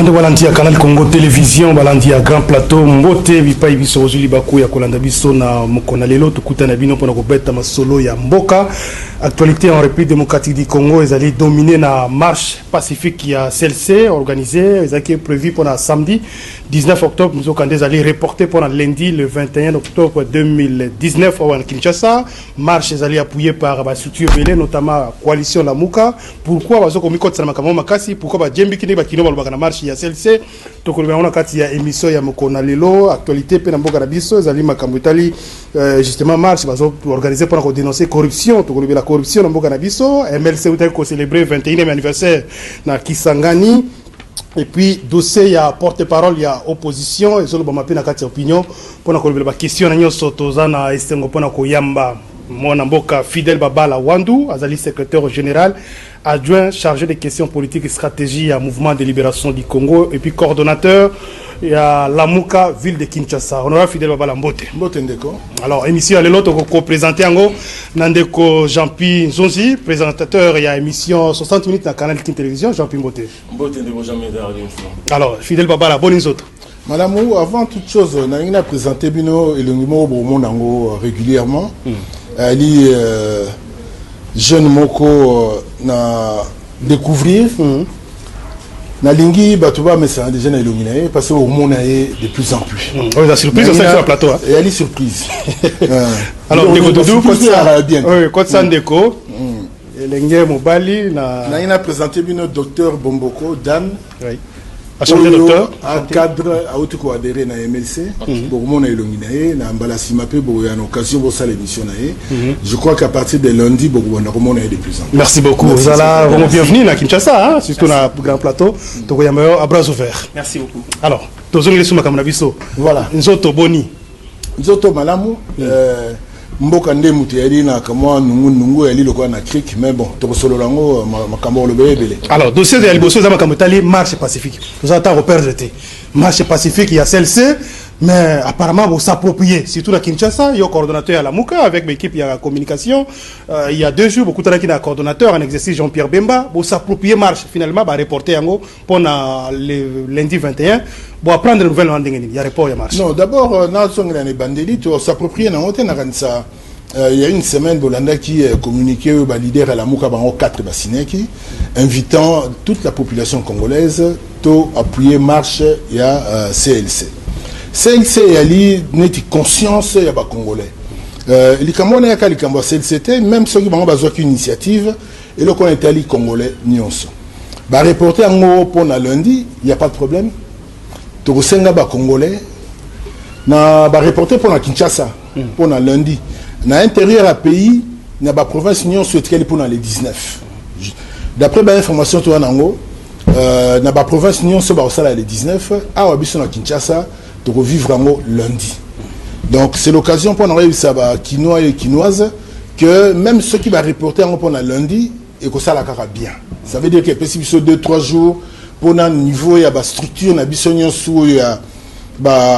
Bande Walandi à Canal Congo Télévision, Balandi à Grand Plateau, Mbote, Vipa Ibiso, Ozuli Bakou, ya Kolanda Biso, na Mokona Lelo, Tukuta Nabino, pour Beta Masolo, ya Mboka. Actualité en République démocratique du Congo, ils allaient dominer la marche pacifique qui a celle-ci, organisée, ils allaient prévu pour le samedi 19 octobre. Nous avons allé reporter pour le lundi, le 21 octobre 2019, à Kinshasa. Marche, ils allaient appuyée par la structure Belé, notamment la coalition Lamuka. Pourquoi parce qu'on pourquoi Djembi Kine Bakino Balbana marche, il y a celle-ci. Donc, on a il y a émission, il y a Mokona Lelo, actualité, Penamboka Nabiso, ils allaient Makambutali, justement, marche, organisée pour dénoncer corruption. La corruption dans Mboka Nabiso, MLC a célébré le 21e anniversaire dans Kisangani. Et puis, dossier, il y a porte-parole, il y a opposition, et solo bamapi na kati opinion, pour la question, na nyoso tozana estengo pona koyamba, mon Mboka Fidel Babala Wandu, Azali secrétaire général, adjoint chargé des questions politiques et stratégie à Mouvement de Libération du Congo, et puis coordonnateur, il y a Lamuka, ville de Kinshasa. Honorable Fidel Babala Mbote. Mbote Ndeko. Alors, émission, à l'autre, on présenté Nandeko Jean-Pi Zonzi, présentateur, il y a émission 60 minutes dans Canal Télévision, Jean-Pi Mbote. Mbote Ndeko, jamais d'arriver. Alors, Fidel Babala, bonne autres. Madame, avant toute chose, on a présenté Bino et le numéro pour mon régulièrement. Ali, jeune Moko, na découvrir. Na lingi batuba mais ça déjà na illuminé parce que au monde est de plus en plus. Oui, la surprise c'est sur le plateau. Et elle est surprise. Alors Ndeko Doudou comme ça bien. Oui, quand ça Ndeko. Elenge Mobali na ina présenté bien docteur Bomboko Dan. Oui. A changé docteur un cadre a auto ko adhérer na MLC pour mon illuminé na Mbalasi Mapé pour une occasion pour ça l'émission na. Je crois qu'à partir de lundi pour on a de plus en plus. Merci beaucoup. Vous allez bienvenue à Kinshasa, surtout dans le grand plateau. Donc à bras ouverts. Merci beaucoup. Alors, tozongi les suma kamna biso. Voilà. Nzoto boni. Nzoto malamu Mboka ndemu teyali na kama nungu yali lokwa na cric mais bon to solo lango makambo lo bebele. Alors dossier de Aliboso za makambo tali marche pacifique. Vous attend repère de marche pacifique, il y a celle-ci mais apparemment vous s'approprier surtout à Kinshasa, il y a un coordonnateur à la Mouka avec l'équipe il y a la communication il y a 2 jours beaucoup de qui a coordonnateur en exercice Jean-Pierre Bemba, vous s'approprier marche finalement va reporter en pendant le lundi 21. Bon, apprendre de nouvelles landing, il y a report, il y a marche. Non, d'abord, on s'approprie il y a une semaine, Bolanda qui communiqué au leader à la Mouka Bango 4 Basineki, invitant toute la population congolaise à appuyer marche et à CLC. CLC est net conscience il y a pas congolais. Les Camerounais a les Camerounais CLC même ceux qui ont besoin d'une initiative et le qu'on est allé congolais nyonso. Bah reporter en gros pour lundi, il y a pas de problème. Tokosenga ba congolais na ba reporter pour la Kinshasa pour la lundi na intérieur à pays na ba province union souhaiterait pour les 19 d'après ba information to nango na ba province union so ba osala les 19 a wabiso na Kinshasa to revivre ngo lundi. Donc c'est l'occasion pour nous ça ba quinois et quinoises que même ceux qui va reporter ngo pour la lundi et que ça la cara bien. Ça veut dire que possible sur 2-3 jours pour un niveau il y a une structure na bisonyo sous il y a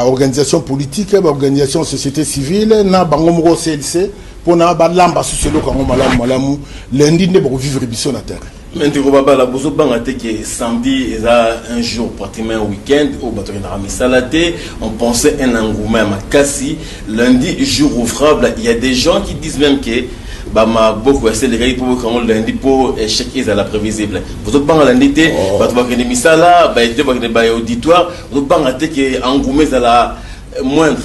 organisation politique organisation société civile na bango moko CLC pour na ba lamba sous le kango malamu lundi ne pour vivre biso na terre. Maintenant baba la bozo banga te que samedi est un jour pratiquement un week-end au bateau na misalate on pensait un engouement à Kassi lundi jour ouvrable il y a des gens qui disent même que bama beaucoup accéléré pour quand lundi pour échec est à la prévisible vous autres banga lundi te bato ba kene misala ba ete ba kene ba auditoire vous banga te que engouement à la moindre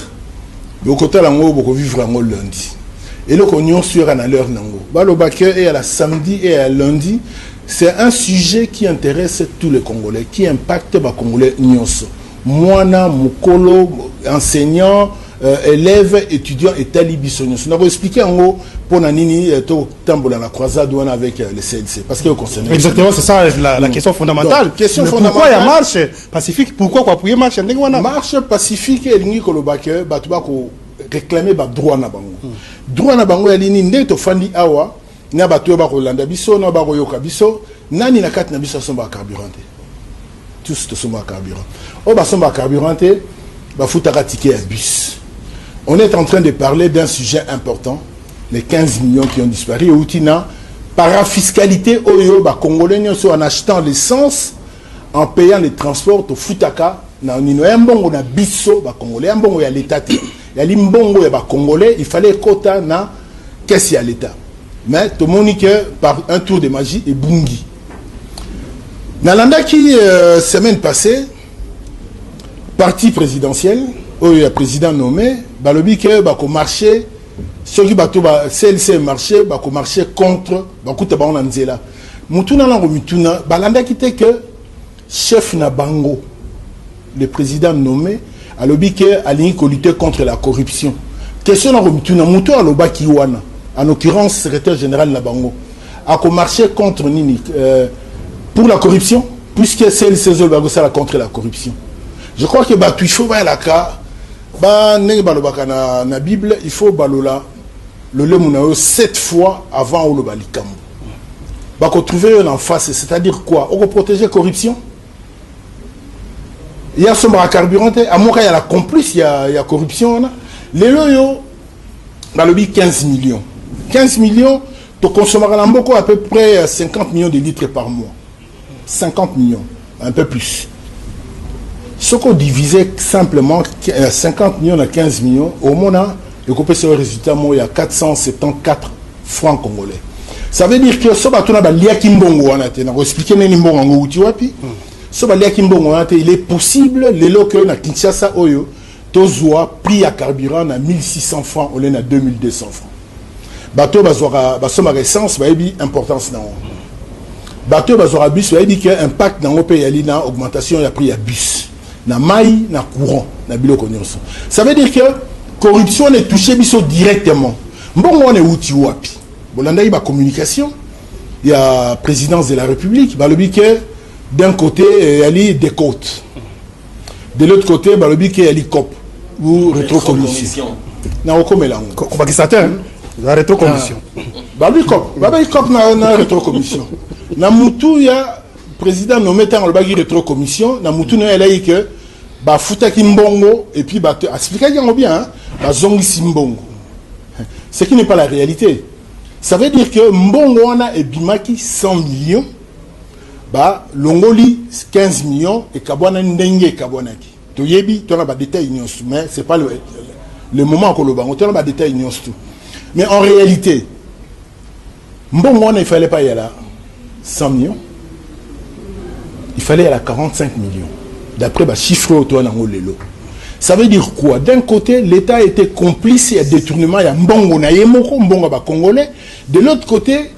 beaucoup de lango beaucoup vivre en lundi et le cognon sur à l'heure nango ba le bac et à la samedi et à lundi c'est un sujet qui intéresse tous les Congolais qui impacte ba Congolais nyonso moana mukolo enseignant élèves, étudiants et talibis. Nous avons expliqué en gros pour Nanini tambola la croisade avec le CLC parce que exactement c'est ça la question fondamentale. Donc, question fondamentale. Pourquoi il y a marche pacifique? Pourquoi quoi pour marche? Marche pacifique et l'uni kolobake batuba ko réclamer ba droit na bango. Droit na bango ya lini ndeto fandi awa na batu ba ko landa biso na ba ko yoka biso nani na kat na biso somba carburant. Tous to somba carburant. O ba somba carburant ba futaka ticket à bus. On est en train de parler d'un sujet important, les 15 millions qui ont disparu. Outina, parafiscalité, oyo, ba Congolais, en achetant l'essence, en payant les transports au futaka na nino mbongo na biso ba congolais mbongo ya l'état ya limbongo ya ba congolais il fallait quota na caisse ya l'état mais tout le monde que par un tour de magie et bungi nalanda qui semaine passée parti présidentiel où il y a président nommé balobi que ba ko marché ceux qui bateau ba CLC marché ba ko marché contre ba kuta ba on nzela mutuna na mutuna balanda qui était que chef na bango le président nommé a lobby que aligné ko lutter contre la corruption question na mutuna muto aloba ki wana en l'occurrence secrétaire général na bango a ko marché contre nini pour la corruption puisque c'est le CESO ba ça contre la corruption. Je crois que bah, il faut voir la cas, bah, na Bible, il faut balola le lemunao 7 fois avant ou le balikam. Bah, qu'on trouve en face, c'est-à-dire quoi? On va protéger la corruption. Il y a ce carburant, à mon cas, il y a la complice, il y a corruption. Les loyaux, bah, le 15 millions. 15 millions, tu consommeras à peu près 50 millions de litres par mois. 50 millions, un peu plus. Ce qu'on divisait simplement 50 millions à 15 millions, au moins, le résultat, il y a 474 francs congolais. Ça veut dire que ce il est possible, Kinshasa, prix à carburant à 1600 francs au lieu de 2200 francs. Bateau, essence, importance. Bateau, bus, impact dans le pays, augmentation, il a pris à bus. Na maï, na courant, na biloko nyonso. Ça veut dire que corruption est touchée biso directement. Bon, on est outil wapi. Bolanda y a communication, il y a présidence de la République, balobi que d'un côté il y a des côtes. De l'autre côté balobi que il y a les COP ou rétrocommission. Na okomelango. Kobakisateur, la rétrocommission. Babi COP na rétrocommission. Na mutu ya président nommé dans le bagui rétrocommission na mutu na elai que ba futaki mbongo et puis ba expliquer bien hein ba zongi simbongo. Ce qui n'est pas la réalité. Ça veut dire que mbongo wana e bimaki 100 millions ba longoli 15 millions et kabwana ndenge kabwanaki. To yebi to na ba détail nyonso mais c'est pas le moment que le bango to na ba détail nyonso tout. Mais en réalité mbongo wana il fallait pas y aller 100 millions. Il fallait aller à 45 millions. D'après le chiffre autour de l'Angolelo. Ça veut dire quoi? D'un côté, l'État était complice à détournement, il y a Mbongo na Yemoko, Mbongo ba Congolais. De l'autre côté,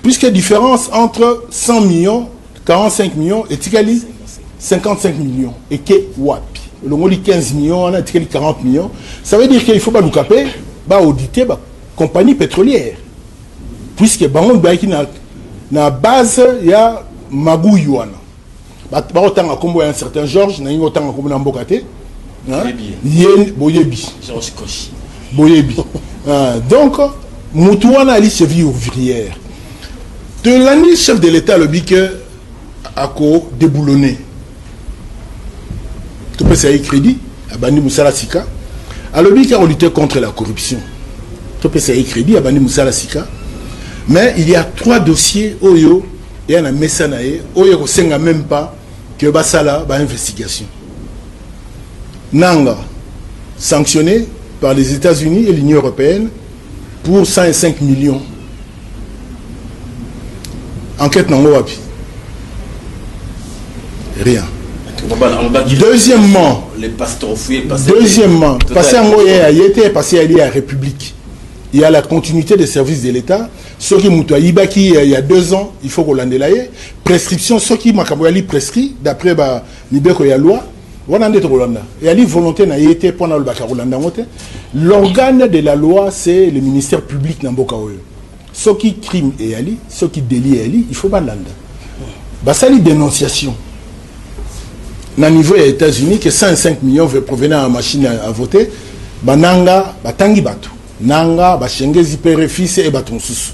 puisque la différence entre 100 millions, 45 millions et Tikali 55 millions. Et que Wapi. Le Moli 15 millions, on a Tikali 40 millions. Ça veut dire qu'il faut pas nous caper, bah auditer la compagnie pétrolière. Puisque Bango Baiki na base, il y a Magou Yuana. Autant à combo un certain Georges, n'a autant à combo un Bokate. Yen Boyebi. Georges Kochi. Boyebi. Donc, Moutouana Ali cheville ouvrière. De l'année, chef de l'État, le bique a déboulonné. Tu peux savoir crédit, à Bani Moussala Sika. À le bique a lutté contre la corruption. Tu peux savoir crédit, à Bani Moussala Sika. Mais il y a 3 dossiers, Oyo. Il y a un messanae, il n'y a même pas que Bassala va investigation. Nanga, sanctionné par les États-Unis et l'Union européenne pour 105 millions. Enquête non wapi. Rien. Deuxièmement, les pasteurs fouillés, passé en Goya, il était passé à la République. Il y a la continuité des services de l'État. Ceux qui m'ont il y a 2 ans, il faut qu'on l'endelaye. Prescription, ceux qui m'ont prescrit, d'après la loi, et à volonté n'a été pendant le Bakarolanda. L'organe de la loi, c'est le ministère public Namboka. Ceux qui criment et ali, ceux qui délient et ali, il faut pas l'anda. Ça, c'est dénonciation. Au niveau des États-Unis, que 105 millions provenant à machine à voter, Bananga, Batangi Batu. Nanga, Bashengezi père fils et baton sous.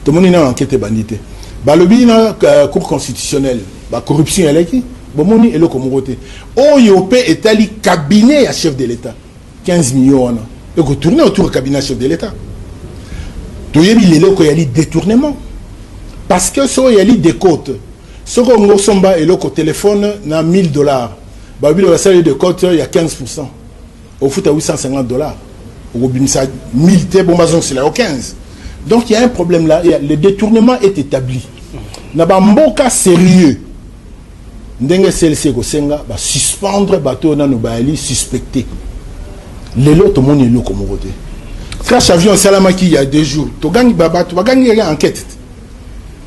Tout le monde a enquête bandité. Balobi na cour constitutionnelle, ba corruption elle qui bomoni et le comoroté. OIOP est allé cabinet à chef de l'État. 15 millions et que tourner autour du cabinet chef de l'État. Tout y a les locaux y a détournement. Parce que so y a des côtes. Ce qu'on a et le téléphone, na $1000. Babi le salaire de côte, il y a 15%. Au foot à $850. Au bimsa 1000 té, bon, c'est là au 15. Donc il y a un problème là. Le détournement est établi. N'a pas un cas sérieux. Ndenge CLC Gosenga va suspendre bateau na nobali suspecté. Les lots tout le monde est là comme côté. Crash avion Salamaki il y a 2 jours. Tu gagnes baba, tu vas gagner enquête.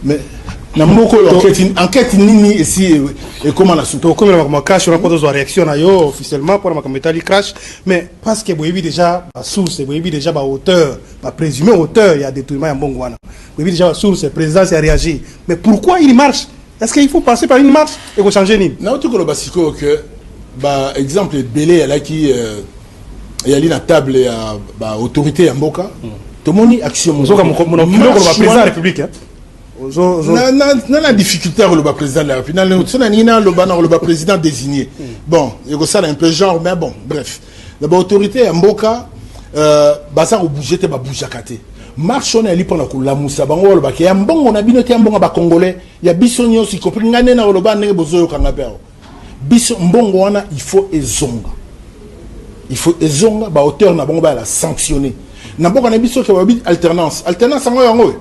Mais na moko enquête nini ici et comment la souto comme la crash on a pas de réaction na yo officiellement pour ma métalli crash mais parce que boyebi déjà ba source boyebi déjà ba auteur ba présumé auteur il y a détournement en bongwana boyebi déjà ba source président a réagi mais pourquoi il marche? Est-ce qu'il faut passer par une marche et changer ni na tout que basiko que ba exemple belé là qui il y a la table à ba autorité en boka tout le monde action mon président de la République hein. Non, la difficulté avec le président de la République. Le président désigné. Bon, il y a ça un peu genre, mais bon, bref. L'autorité en Mboka, ça a bougé, ça a bougé. Marche on est allé pour la moussa, bango le baké. Un bon, on a bien été un bon congolais. Il y a bisogno si compris ngane na le ban ne bozo kangapero. Biso mbongo wana il faut ezonga. Il faut ezonga ba auteur na bango ba la sanctionner. Na bango na biso ke ba alternance. Alternance ngo yango.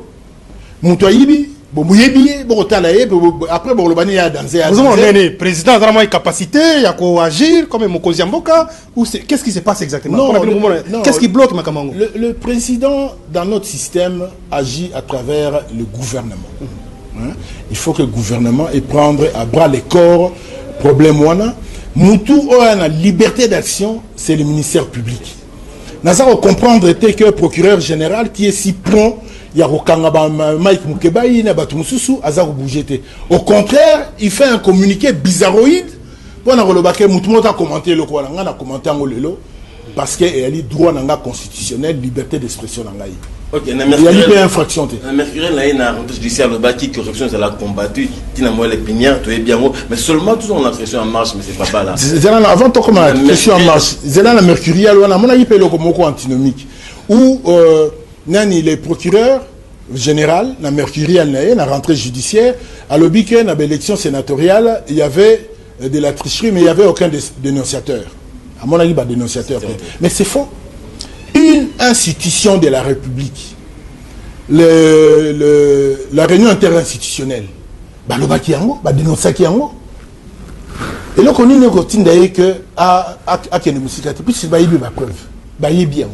Moutoyibi, Boumouyebi, Borotalaye, après Borobani a dansé. Vous avez le président a vraiment une capacité, il y a quoi agir comme Mokozi Mboka ou qu'est-ce qui se passe exactement? Qu'est-ce qui bloque Makamango? Le président dans notre système agit à travers le gouvernement. Hein? Il faut que le gouvernement ait prendre à bras les corps problème wana. Moutou a la liberté d'action, c'est le ministère public. Nous avons comprendre que le procureur général qui est si prompt. Il y a Mike Mukeba, il y a Batumususu, Azar Bougete. Au contraire, il fait un communiqué bizarroïde. Pour nous commenter le quoi, on a commenté en lelo parce qu'il y a le droit constitutionnel, liberté d'expression. Ok, il y a une infraction. Mercure, il y a une rentrée judiciaire, le bâti, corruption, c'est la combattu, qui n'a moins les pinières, tu es bien haut, mais seulement tout on a pression en marche, mais c'est pas là. Avant, tu comme la pression en marche, c'est là la mercuriale, on a mon avis, le comoko antinomique. Ou, Nani, les procureurs général, la mercuriale, la rentrée judiciaire, à l'objet que dans l'élection sénatoriale, il y avait de la tricherie, mais il n'y avait aucun dénonciateur. À mon avis, il y a dénonciateur. Mais c'est faux. Une institution de la République, la réunion interinstitutionnelle, le bakiango, dénoncer kiango. Et là, on a une d'ailleurs que à puis c'est ma preuve, bien.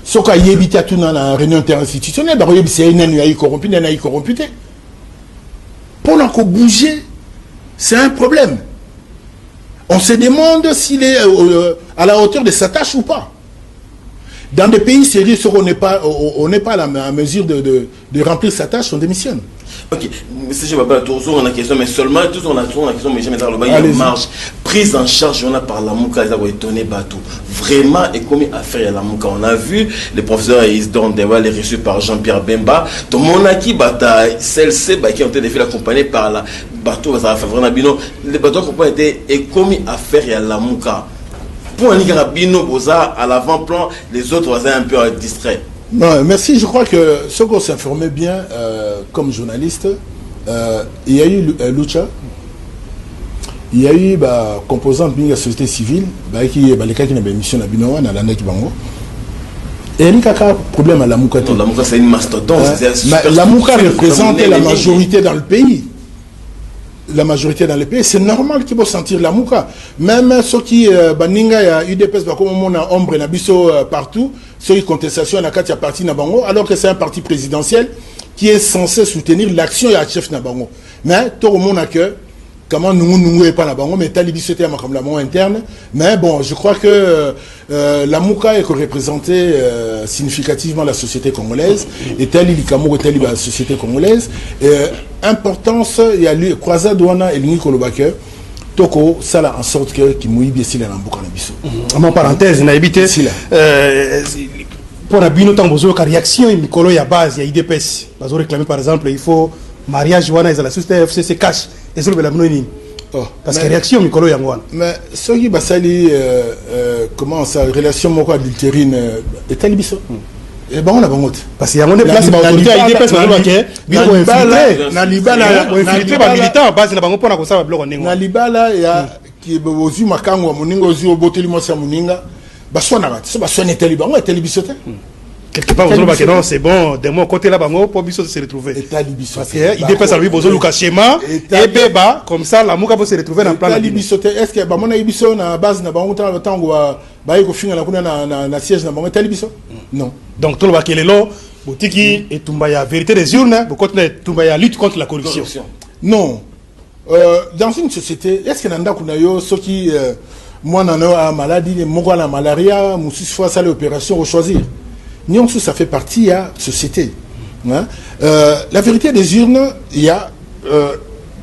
Ce qui a évité à tout dans la réunion interinstitutionnelle, c'est un corrompu, un corrompu. Pour l'en bouger, c'est un problème. On se demande s'il est à la hauteur de sa tâche ou pas. Dans des pays sérieux, on n'est pas à la mesure de remplir sa tâche, on démissionne. Ok, M. Baba, toujours on a question, mais seulement toujours on a question, mais jamais dans le bas, il y a une marche. Prise en charge, on a par la Mouka, ils ont étonné Batou. Vraiment, et comme affaire à la Mouka, on a vu le professeur Isdon Dewa, les reçus par Jean-Pierre Bemba. Tout le monde a qui bata, celle-ci, qui ont été accompagnés par la bateau, ça a fait vraiment bien. Les bateaux qui ont été et comme affaire à la Mouka. Pour un Nicarabino, à l'avant-plan, les autres voisins un peu distraits. Non, merci. Je crois que ce qu'on s'informait bien comme journaliste, il y a eu Lucha, il y a eu composante de la société civile, qui est les cas qui ont une mission à Binoa, dans l'année qui bango. Et il y a un problème à la Mouka. La Mouka, c'est une mastodonte. La Mouka représente la majorité dans le pays. La majorité dans les pays, c'est normal qu'ils vont sentir la Mouka. Même ceux qui baninga ya UDPS comme on a ombre na biso partout, ceux qui contestation na katia parti na bango, alors que c'est un parti présidentiel qui est censé soutenir l'action ya chef na bango. Mais tout le monde a que comment nous est pas na bango, mais talibi c'était comme la interne. Mais bon, je crois que la Mouka est représentée significativement la société congolaise et telle la société congolaise. Importance, il y a eu croisade douana et l'unique Kolobake. Toko, ça là en sorte que qui mouille bien si la Mouka na biso. En parenthèse, n'a évité pour la bino tambozo car réaction il mikolo ya base ya IDPS. Bazo réclamer par exemple il faut mariage douana et la société FCC cash et sur la bino parce que réaction mikolo ya ngwana. Mais ce qui basali comment ça relation moko adultérine et talibiso. et ben on a bon parce qu'il y a un place ba autorité IDPS na loke biko infiltré na libala infiltré ba militant base na bango pona ko sala bloc ndenge na libala ya ki bozu makango moninga ozu oboteli mosa moninga basona bat so basona teli bango teli bisote quelque part vous que non c'est bon de mon côté là bango pour biso se retrouver état libisote parce que IDPS lui bozo luka schéma et beba comme ça la muka peut se retrouver dans plan la libisote est-ce que ba mona ibiso na base na bango tango ba iko finga na kuna na siège na bango état libiso non donc tout le bakelelo botiki et tumbaya vérité des urnes beaucoup de tumbaya lutte contre la corruption non dans une société est-ce que nanda kuna yo soki moi nana a maladie moko na malaria musis fois ça l'opération au choisir Nyon ça fait partie de la société. Hein? La vérité des urnes, il y a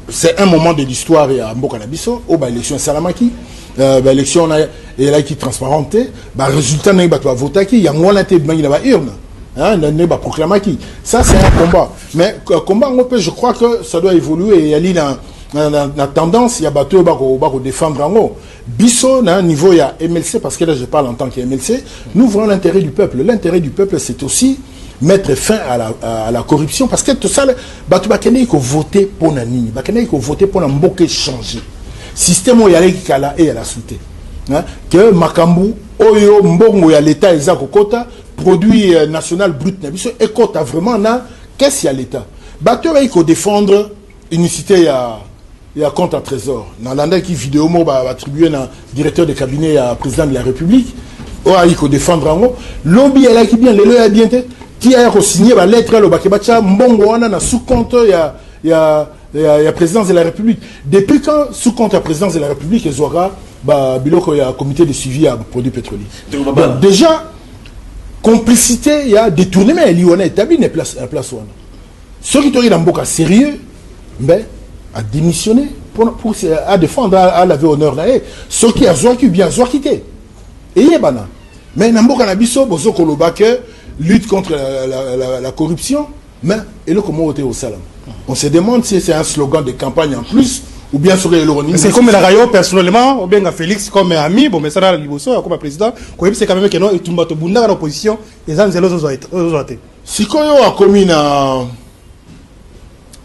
c'est un moment de l'histoire à Mbokanabiso, où l'élection Salamaki, l'élection est qui transparente, résultat n'est pas voter qui, il y a moins d'inté dans la urne, hein, n'est pas proclamé qui. Ça c'est un combat. Mais combat je crois que ça doit évoluer et il y a la tendance, il y a battu au défendre en haut. Bisso, à un niveau, il y a MLC, parce que là je parle en tant que MLC, nous voulons l'intérêt du peuple. L'intérêt du peuple, c'est aussi mettre fin à la corruption, parce que tout ça, il faut voter pour Nani, il faut voter pour Mboké changer. Système où il y a l'écala et il y a la soute. Que Makambu, Oyo, Mbongo, il y a l'État, il y a Kota, produit national brut, et Kota vraiment, qu'est-ce qu'il y a l'État? Il faut défendre unicité, il y a compte à trésor. Dans l'année qui vidéo attribué à directeur de cabinet à président de la République, il faut défendre en haut. Lobby est là qui bien, les a bien été. Qui a signé la lettre à l'Obakebacha, Mbongo na sous compte il y a présidence de la République. Depuis quand sous compte la présidence de la République, il y a un comité de suivi à produits pétroliers. Donc, déjà, complicité, il y a détournement, il y a établi une place. Ceux qui ont un sérieux, mais à démissionner pour à défendre à laver honneur là ceux qui a bien quitté et yebana mais namboka na biso bozo koloba que lutte contre la corruption mais et le comment au salam on se demande si c'est un slogan de campagne en plus ou bien sur le c'est comme la rayo personnellement ou bien Félix comme ami bon mais ça là liboso comme président quoi c'est quand même que non et tumba to bunda dans opposition les ans zélo si koyo a commis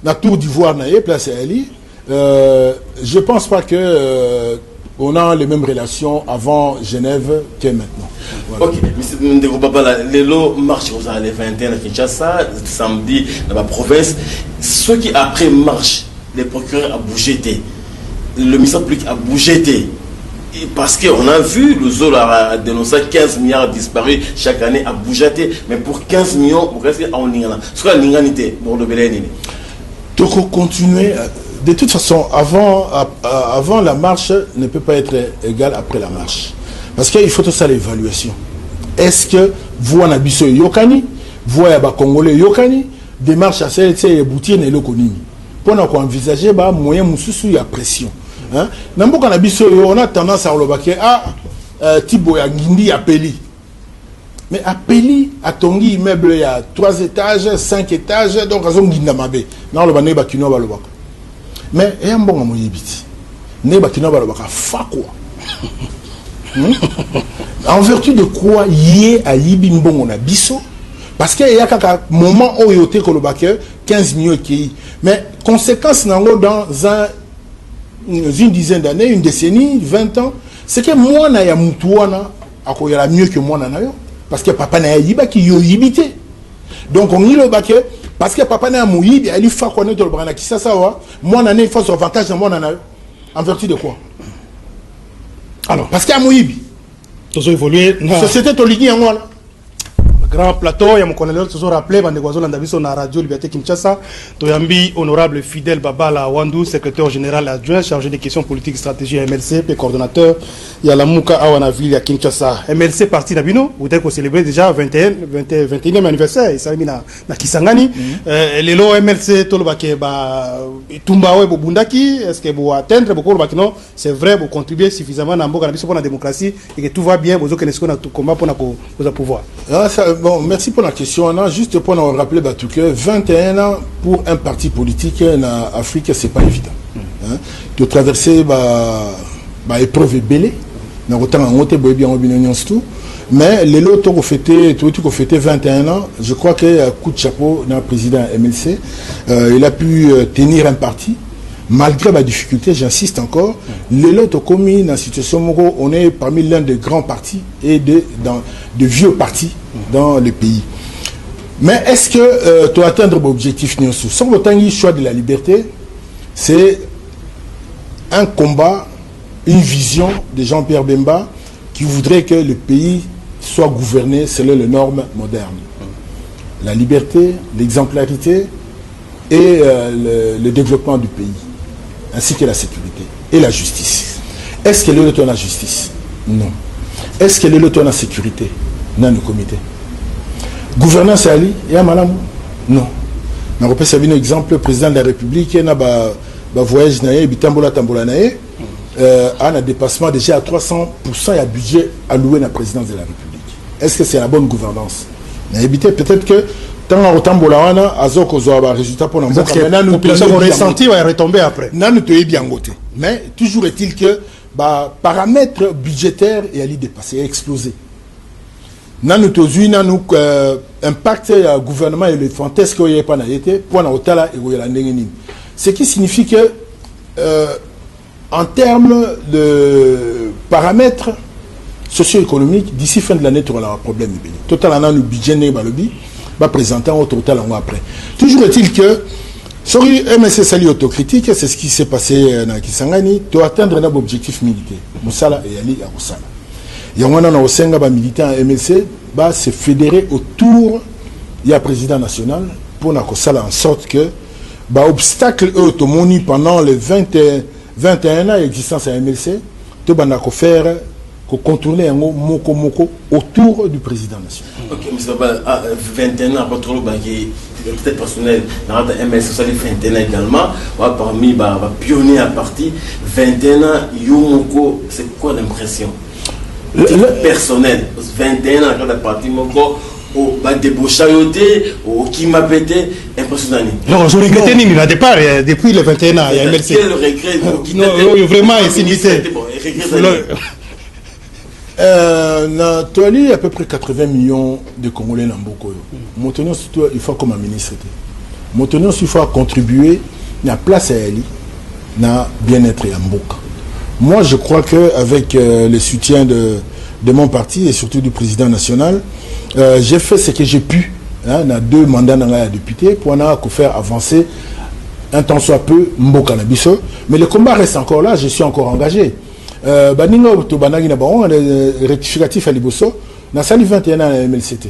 la Tour d'Ivoire na place à Ali, je pense pas que on a les mêmes relations avant Genève que maintenant. Voilà. Ok, M. Ndeko Babala, l'élo marche aux allées 21 à Kinshasa, samedi dans la province. Ceux qui après marche, les procureurs a bougé, le ministère public a bougé. Parce qu'on a vu, le Zolo a dénoncé 15 milliards disparus chaque année à Boujaté, mais pour 15 millions, pour rester en Ningana. Ce qu'on a Ninganité, pour le Bélénine. Donc, continuer. De toute façon, avant la marche ne peut pas être égal après la marche. Parce qu'il faut tout ça l'évaluation. Est-ce que vous en habitez Yokani, vous en Congolais Yokani, des marches à CLC et Boutier et Lokonini. Pour nous envisager, moyen moussou, il y a pression. On a tendance à le Thibaut Ngindi à Peli. Mais à Peli, à Tongi, immeuble, il y a 3 étages, 5 étages, donc à Zongindamabe. Non, le bané bakino ba le bak. Mais il y a un bon à mon yébiti. Ne bakino ba le bak. Fa quoi. En vertu de quoi yé a yibi mbongo na biso? Parce qu'il y a un moment où il y a le bak 15 millions qui. Mais conséquence dans une dizaine d'années, une décennie, 20 ans, c'est que moi na ya mutuana akoyala mieux que moi na yo. Parce que papa n'a pas qui yibité. Donc on y le baquet parce que papa n'a pas yibité, il faut connaître le bras qui ça va. Moi on a une force avantage dans moi en vertu de quoi? Alors parce qu'il y a Mouibi. Tout évolué. Société Tolini en moi. Grand plateau, il y a mon colonel toujours rappelé, Bandegwazo Landabiso na radio Liberté Kinshasa, Toyambi, honorable Fidel Babala Wandou, secrétaire général adjoint chargé des questions politiques et stratégie à MLC, puis coordonnateur, il y a la Mouka Awanaville à Kinshasa. MLC parti d'Abino, vous avez célébré déjà 21e anniversaire, et ça a mis na Kisangani. Les lots MLC, Tolobake, Tumbawe, Bundaki, est-ce que vous atteindre beaucoup de non, c'est vrai, vous contribuez suffisamment à Mboka pour la démocratie et que tout va bien, vous avez un combat pour le pouvoir. Bon, merci pour la question. Juste pour nous rappeler que 21 ans pour un parti politique en Afrique, c'est pas évident. De traverser épreuve belée, Mais les lots ont fêté 21 ans. Je crois que coup de chapeau dans le président MLC, il a pu tenir un parti. Malgré ma difficulté, j'insiste encore, les lots ont commis dans la situation où on est parmi l'un des grands partis et de vieux partis dans le pays. Mais est-ce que tu as atteindre l'objectif Nyonsu? Sans autant le choix de la liberté, c'est un combat, une vision de Jean-Pierre Bemba qui voudrait que le pays soit gouverné selon les normes modernes. La liberté, l'exemplarité et le développement du pays, ainsi que la sécurité et la justice. Est-ce que le loto la justice? Non. Est-ce que le loto la sécurité? Non, le comité. Gouvernance Ali, il y a madame? Non. Je repère un exemple, le président de la République, il y a un voyage, un dépassement déjà à 300% et un budget alloué à la présidence de la République. Est-ce que c'est la bonne gouvernance? Peut-être que tant en Tambola, Azok a un résultat pour la population va ressentir, va retomber après. Mais toujours est-il que paramètres budgétaires et à dépasser, explosé. Nous impact gouvernement et le fantasque qu'il n'y a pas été pour la hôtel et ce qui signifie que en termes de paramètres socio-économiques, d'ici fin de l'année, tu auras un problème. Total, on a un budget va présenter un autre total après. Toujours est-il que, sur MSC Sali autocritique, c'est ce qui s'est passé dans Kisangani, tu dois atteindre un objectif militaire. Moussala et Ali à Moussala. Il y a un au sein de militaire à MSC, se fédérer autour du président national pour en sorte que l'obstacle automoni pendant les 21 ans d'existence à MLC, tu vas faire contourner un moko autour du président national. Ok, mais 21 ans, peut-être personnel, dans la MLC, ça fait 21 ans également, parmi les pionniers à partir, 21 ans, Yomoko, c'est quoi l'impression personnel? 21 ans, quand la partie Moko, au débauchayoté, au qui m'a pété, impressionnant. Non, je regrette ni au départ, depuis les 21 ans, il y a MLC. Quel regret? Non, vraiment, c'est limité. Il y a à peu près 80 millions de Congolais dans Mboko. Maintenant, il faut comme un ministre. Maintenant, il faut contribuer à la place à elle, à bien-être à Mboka. Moi, je crois qu'avec le soutien de mon parti et surtout du président national, j'ai fait ce que j'ai pu dans 2 mandats dans la députée pour faire avancer un temps soit peu Mboka Nabiso. Mais le combat reste encore là, je suis encore engagé. Rectificatif à Liboso, dans les 21 ans à la MLCT.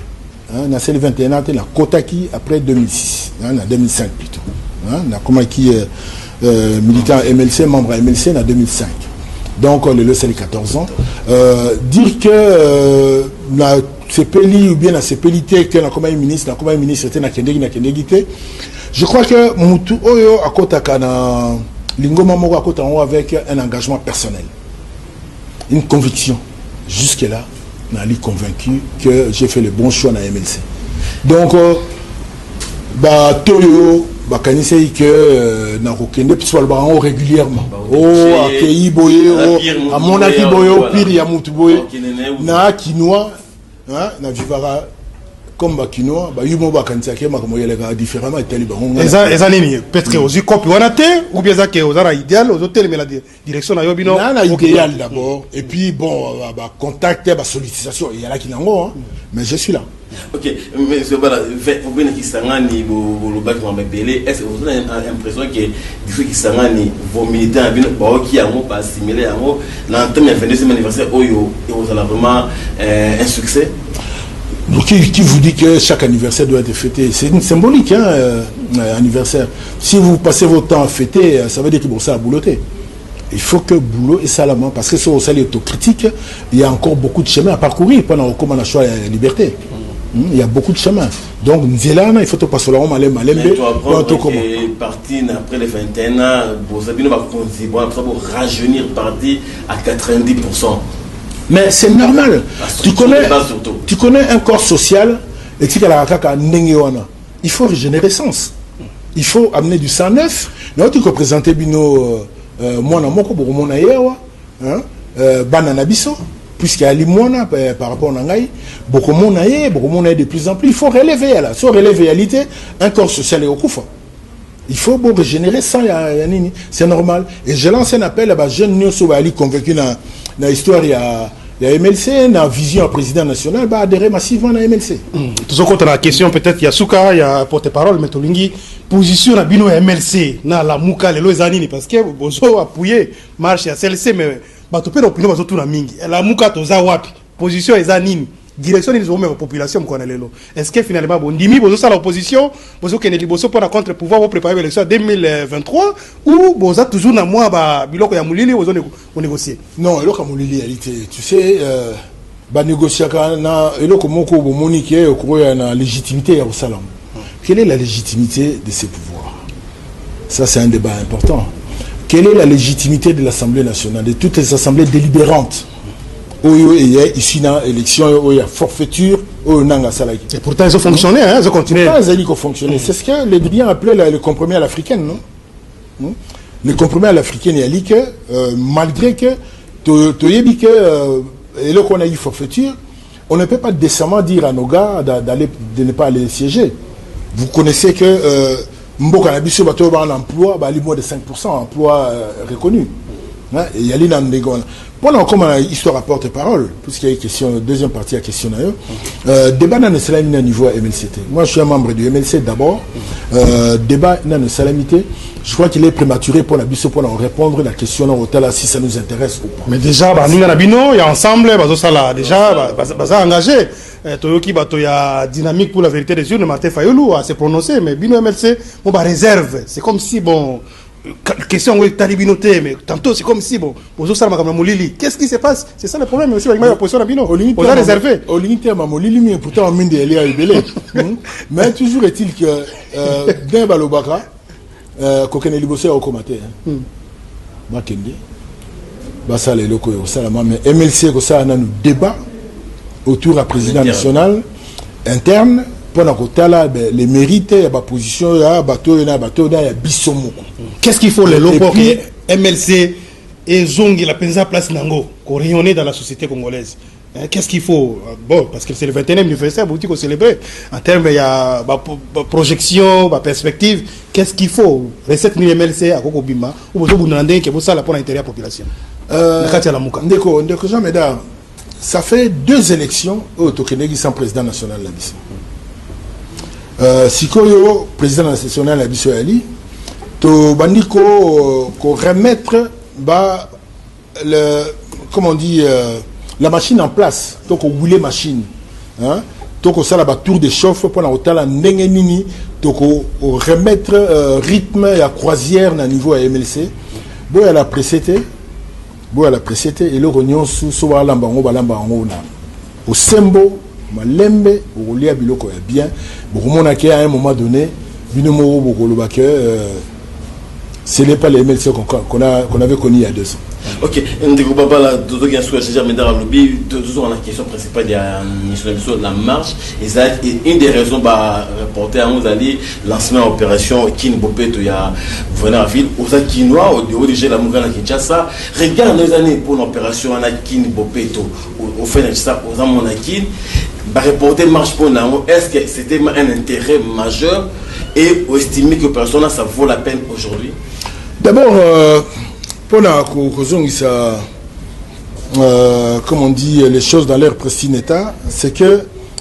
Dans les 21 ans, la Kotaki après 2006, en 2005 plutôt. Comment qui militant MLC, membre à MLC en 2005. Donc le c'est les 14 ans. Dire que la CPLI ou bien la CPLité que la Commission ministre était na Kendegité, je crois que Moutou Oyo a kotaka na Lingoma Moko a kotaka avec un engagement personnel. Une conviction. Jusque-là, je suis convaincu que j'ai fait le bon choix dans la MLC. Donc, Toyo, Bakanise que Nakokende, puis soit régulièrement. Oh, Akei Boye, à mon Aki Boye, pire Yamoutou Boye, na Kinoa, na Vivara. Comme Bakinoa, Yumo Bakantiake, Makamoyelega différemment et Taliban. Ezanini, peut-être aux copes ou bien ça qui est aux idéal, aux hôtels, mais la direction n'a Yobino. Idéal d'abord, et puis bon, contact, sollicitation, il y a là qui n'en ont, mais je suis là. Ok, mais c'est voilà, vous venez qui s'engagent, vous le bac est-ce que vous avez l'impression que ceux qui s'engagent, vos militants, qui n'ont pas assimilé, l'entame du 22e anniversaire, et vous avez vraiment un succès? Qui vous dit que chaque anniversaire doit être fêté? C'est une symbolique, anniversaire. Si vous passez votre temps à fêter, ça veut dire que ça a bouloté. Il faut que boulot et salamant, parce que sur le salaire autocritique, il y a encore beaucoup de chemin à parcourir pendant qu'on a choisi la liberté. Il y a beaucoup de chemin. Donc, Nzélana, il faut te passer là, on allait malembe. Mais tu apprends que parti après les 21 ans, vous avez pour rajeunir parti à 90%. Mais c'est normal. Tu connais un corps social et tu il faut régénérescence. Il faut amener du sang neuf. Nous tu représenter bino moi na moko pour mon ayewa, banana biso puisqu'il y a l'imona par rapport à Nangaï, beaucoup de monde de plus en plus. Il faut relever là. Sans relever réalité, un corps social est au Koufa. Il faut régénérer ça, c'est normal. Et je lance un appel à jeune Nyoso Ali convaincu dans l'histoire, il y a MLC, dans la vision président national, adhérer massivement à MLC. Tout ce qu'on a la question, peut-être, il y a Souka, il y a porte-parole, mais Tolingi, position à Bino MLC, dans la Mouka, les Loizanini, parce que Bozo a appuyé, marche à CLC, mais Batopé d'opinion, Bazo tout la Mingi. La Mouka, Toza Wapi, position est Zanini. Direction des hommes de population qu'on a l'élo. Est-ce que finalement bon dimi bozo ça l'opposition bozo keneli bozo pour la contre-pouvoir pour préparer l'élection 2023 ou bozo toujours na moi ba biloko ya mulili bozo négocier. Non, eloko ya mulili réalité. Tu sais ba négocier na eloko moko bo monique ko ya na légitimité ya salam. Quelle est la légitimité de ces pouvoirs? Ça c'est un débat important. Quelle est la légitimité de l'Assemblée nationale, de toutes les assemblées délibérantes? Ici dans l'élection, il y a forfaiture, et pourtant ils ont fonctionné, ils ont continué. Ils ont fonctionné. C'est ce que les Libyens appelaient le compromis à l'africaine, non? Le compromis à l'africaine, il y a dit que malgré que et là qu'on a eu forfaiture, on ne peut pas décemment dire à nos gars de ne pas aller siéger. Vous connaissez que Mboka Nabiso Bato a un emploi, moins de 5% emploi reconnu. Il y a l'île pendant comme histoire à porte-parole, puisqu'il y a une question, deuxième partie à question d'ailleurs, débat dans le salamité à niveau MLCT. Moi, je suis un membre du MLC d'abord. Débat dans le salamité, je crois qu'il est prématuré pour la BISO pour répondre à la question si ça nous intéresse ou pas. Mais déjà, nous, il y a ensemble, déjà, engagé. Toyoki, il y a dynamique pour la vérité des urnes, Martin Fayoulou a se prononcé, mais Bino MLC, réserve. C'est comme si, bon. Question où talibinoté, mais tantôt c'est comme si bon, qu'est-ce qui se passe? C'est ça le problème aussi avec ma position à Bino. On a réservé. Au limite, mais pourtant on mine des liens belé. Mais toujours est-il que d'un balobaka, kokene libosé au comité. Makende. Basa les locaux au salama, mais MLC ko ça na nous débat autour à président national interne. Les mérites, il y a ma position, il y a bateau, il y a Bissomoko. Qu'est-ce qu'il faut les locaux MLC et Zongi, la pensa place Nango, qu'on rayonne dans la société congolaise? Qu'est-ce qu'il faut? Bon, parce que c'est le 21e anniversaire, vous dites qu'on célèbre. En termes, il y a projection, perspective. Qu'est-ce qu'il faut? Recette ni MLC à Kokobima, ou vous demandez que vous ça pour l'intérêt de la population. Ndeko Jean Médard, ça fait 2 élections au Tokenegi sans président national la mission. Sikoyo, président national de la Ali, to bandiko ko remettre comment on dit la machine en place, donc on rouler machine, hein, donc ça la tour de chauffe pour la hôtel ndenge nini, donc on remettre rythme et croisière na niveau à MLC, boya la précédé et le rognon sous balamba ngo na au sembo malembe olia biloko ya bien bokomona ke à un moment donné binomo bokoloba que ce n'est pas les MLC qu'on avait connu il y a 2 ans. Ok, ndeko baba la dodo qui a souhaité déjà mais dans le lobby toujours la question principale de la marche et ça une des raisons bah reporter à nous aller lancement opération Kin Bopeto il y a venir à ville aux Akinois au dehors de la Mugana Kinshasa regarde les années pour l'opération à Kin Bopeto au fait de ça aux Amonakin bah reporter marche pour nous est-ce que c'était un intérêt majeur et estimer que personne ça vaut la peine aujourd'hui? D'abord pour la cause ça comme on dit les choses dans leur précis état, c'est que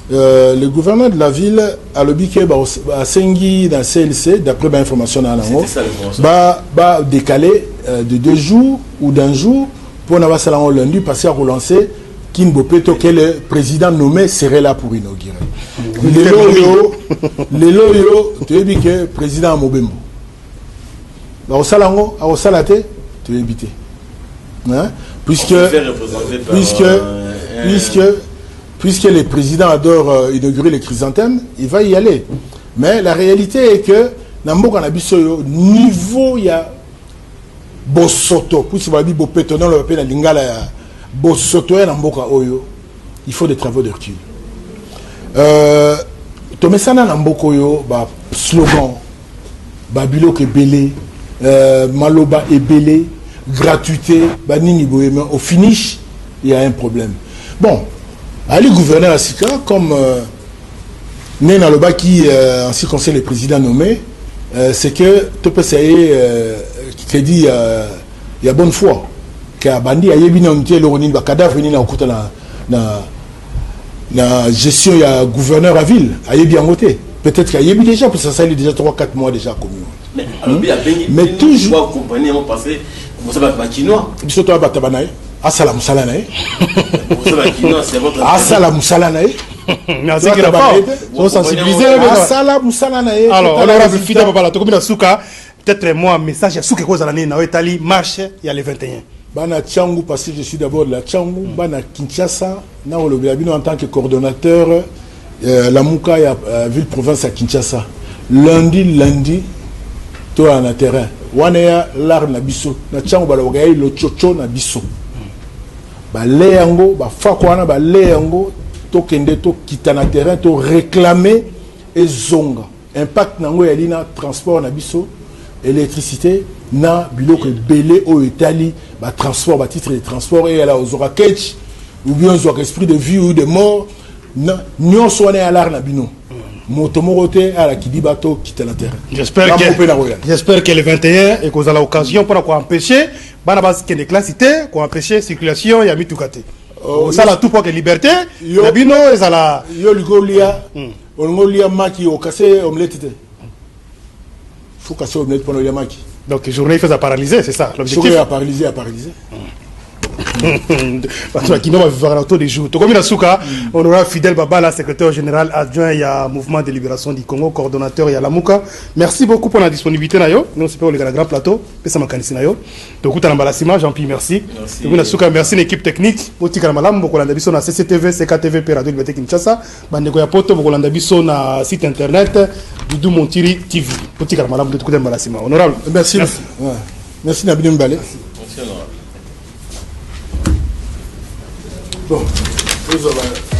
le gouverneur de la ville a le biquet à Sengi dans CLC d'après l'information à l'ango va décaler de 2 jours ou d'1 jour pour n'avoir ça lundi passer à relancer Kin Bopeto que le président nommé serait là pour inaugurer. Les loyo tu es biquet président Mobembo au salango au salate tu es évité, hein? puisque le président adore inaugurer les chrysanthèmes, il va y aller. Mais la réalité est que dans le niveau il y a Bosoto, puisque va dire Bopeto non le pays lingala Bosoto et Namboka Oyo, il faut des travaux de recul. Tomesana Namboka Oyo, slogan, Babilo Kebele. Maloba et belé, gratuité, au finish, il y a un problème. Bon, Ali gouverneur à Sika, comme Nena Loba qui, en ce qui concerne le président nommé, c'est que tout peut s'ayer crédit il y a bonne foi. Que Bandi a yebi na mtie le ba cadavre ni na okuta na gestion ya gouverneur à ville a yebi en côté. Peut-être qu'il y a déjà, parce que ça est déjà 3-4 mois déjà commun. Mais toujours compagnie ont passé, vous savez pas chinois. Biso to batabanaye. Asala musala nae. Vous savez chinois c'est votre Asala musala nae. Merci que la part. Sont sensibilisés. Asala musala nae. Alors, honorable Fida Babala, to komina suka, peut-être moi un message à suka ko zalani na Itali marche il y a les 21. Bana Tchangou parce que je suis d'abord de la Tchangou, Bana Kinshasa, na en tant que coordonnateur la Mouka ville-province à Kinshasa. Lundi, toi en terrain. Wanea l'art na biso. Na Tchangou balogaye le chocho na biso. Ba leyango, ba fakwana ba leyango, to kende to kitana terrain, to réclamer et zonga. Impact nango yalina transport na biso, électricité na biloko belé au Italie, ba transport, ba titre de transport et là aux orakech ou bien aux esprit de vie ou de mort. Nous sommes à l'art nabino. Motomoroté à la Kidibato quitte la terre. J'espère que le 21 et qu'on a l'occasion pour empêcher Banabas qui est classité, qu'on empêcher circulation, il y a mis tout côté. Ça la tout pour que liberté, nabino et ça la yo ligolia, on maki au cassé omelette. Faut casser omelette pour le maki. Donc journée fait à paralyser, c'est ça l'objectif. À paralyser. Parce que va vivre autour des jours. Comme Suka, on aura Fidel Babala, secrétaire général adjoint, il y a Mouvement de Libération du Congo, coordonnateur, il y a la Mouka. Merci beaucoup pour la disponibilité. Nous, c'est pour le grand plateau. Donc, Jean-Pierre, merci. Merci l'équipe technique. Na CCTV, CKTV, Radio Liberté Kinshasa. Bandeko ya poto, Bokolanda Biso na site internet, Doudou Montiri TV. Honorable. Merci. Merci Nabine Mbale. Merci honorable. Bon, nous allons...